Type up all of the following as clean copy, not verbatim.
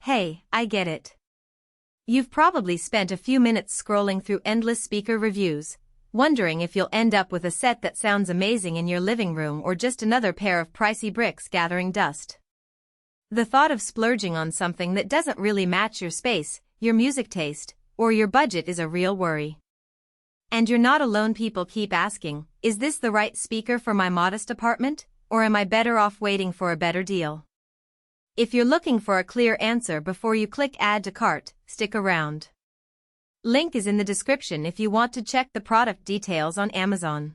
Hey, I get it. You've probably spent a few minutes scrolling through endless speaker reviews, wondering if you'll end up with a set that sounds amazing in your living room or just another pair of pricey bricks gathering dust. The thought of splurging on something that doesn't really match your space, your music taste, or your budget is a real worry. And you're not alone. People keep asking, is this the right speaker for my modest apartment, or am I better off waiting for a better deal? If you're looking for a clear answer before you click Add to Cart, stick around. Link is in the description if you want to check the product details on Amazon.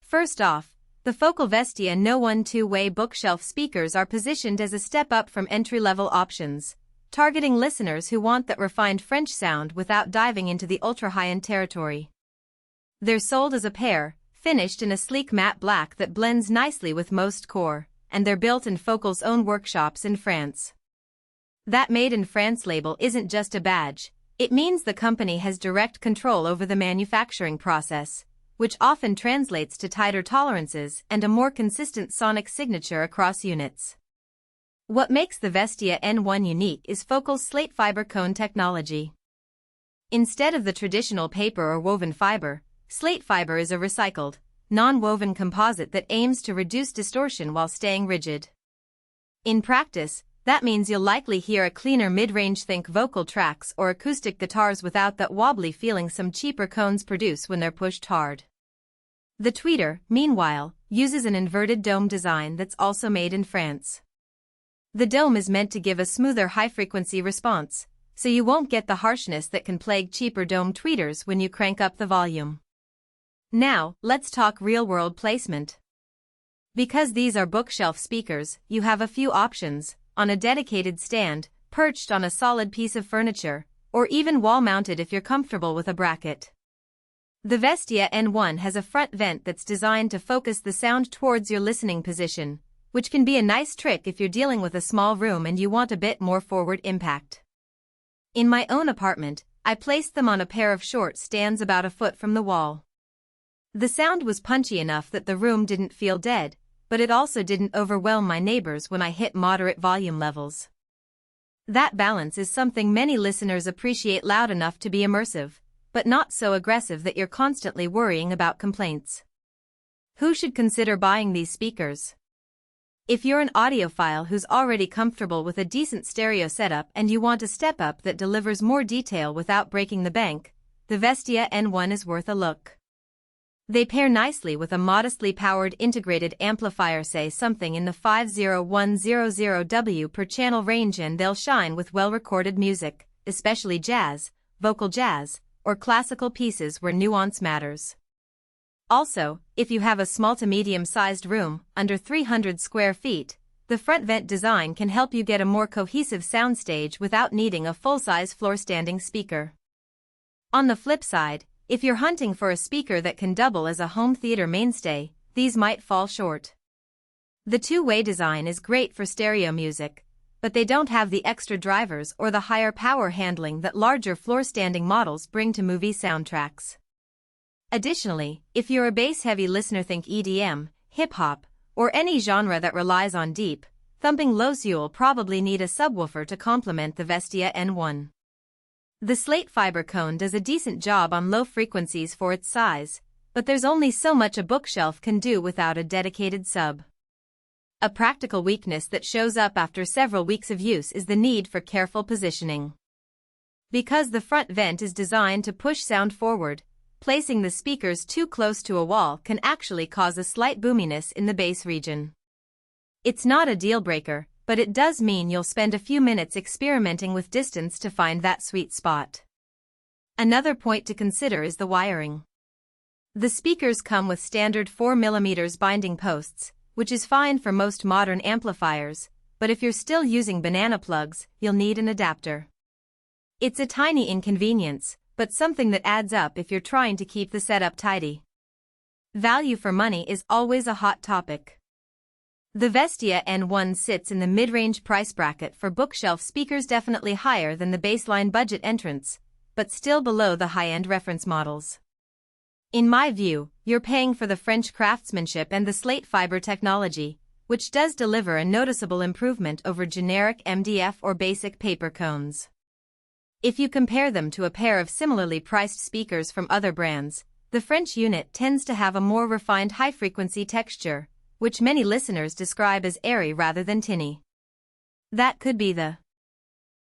First off, the Focal Vestia No1 two-way bookshelf speakers are positioned as a step up from entry-level options, targeting listeners who want that refined French sound without diving into the ultra-high-end territory. They're sold as a pair, finished in a sleek matte black that blends nicely with most core, and they're built in Focal's own workshops in France. That Made in France label isn't just a badge, it means the company has direct control over the manufacturing process, which often translates to tighter tolerances and a more consistent sonic signature across units. What makes the Vestia N1 unique is Focal's Slatefiber cone technology. Instead of the traditional paper or woven fiber, Slatefiber is a recycled, non-woven composite that aims to reduce distortion while staying rigid. In practice, that means you'll likely hear a cleaner mid-range, think vocal tracks or acoustic guitars, without that wobbly feeling some cheaper cones produce when they're pushed hard. The tweeter, meanwhile, uses an inverted dome design that's also made in France. The dome is meant to give a smoother high-frequency response, so you won't get the harshness that can plague cheaper dome tweeters when you crank up the volume. Now, let's talk real-world placement. Because these are bookshelf speakers, you have a few options: on a dedicated stand, perched on a solid piece of furniture, or even wall-mounted if you're comfortable with a bracket. The Vestia N1 has a front vent that's designed to focus the sound towards your listening position, which can be a nice trick if you're dealing with a small room and you want a bit more forward impact. In my own apartment, I placed them on a pair of short stands about a foot from the wall. The sound was punchy enough that the room didn't feel dead, but it also didn't overwhelm my neighbors when I hit moderate volume levels. That balance is something many listeners appreciate: loud enough to be immersive, but not so aggressive that you're constantly worrying about complaints. Who should consider buying these speakers? If you're an audiophile who's already comfortable with a decent stereo setup and you want a step up that delivers more detail without breaking the bank, the Vestia N1 is worth a look. They pair nicely with a modestly powered integrated amplifier, say something in the 50100W per channel range, and they'll shine with well-recorded music, especially jazz, vocal jazz, or classical pieces where nuance matters. Also, if you have a small to medium-sized room, under 300 square feet, the front vent design can help you get a more cohesive soundstage without needing a full-size floor-standing speaker. On the flip side, if you're hunting for a speaker that can double as a home theater mainstay, these might fall short. The two-way design is great for stereo music, but they don't have the extra drivers or the higher power handling that larger floor-standing models bring to movie soundtracks. Additionally, if you're a bass-heavy listener, think EDM, hip-hop, or any genre that relies on deep, thumping lows, you'll probably need a subwoofer to complement the Vestia N1. The Slatefiber cone does a decent job on low frequencies for its size, but there's only so much a bookshelf can do without a dedicated sub. A practical weakness that shows up after several weeks of use is the need for careful positioning. Because the front vent is designed to push sound forward, placing the speakers too close to a wall can actually cause a slight boominess in the bass region. It's not a deal-breaker, but it does mean you'll spend a few minutes experimenting with distance to find that sweet spot. Another point to consider is the wiring. The speakers come with standard 4mm binding posts, which is fine for most modern amplifiers, but if you're still using banana plugs, you'll need an adapter. It's a tiny inconvenience, but something that adds up if you're trying to keep the setup tidy. Value for money is always a hot topic. The Vestia N1 sits in the mid-range price bracket for bookshelf speakers, definitely higher than the baseline budget entrants, but still below the high-end reference models. In my view, you're paying for the French craftsmanship and the Slatefiber technology, which does deliver a noticeable improvement over generic MDF or basic paper cones. If you compare them to a pair of similarly priced speakers from other brands, the French unit tends to have a more refined high-frequency texture, which many listeners describe as airy rather than tinny. That could be the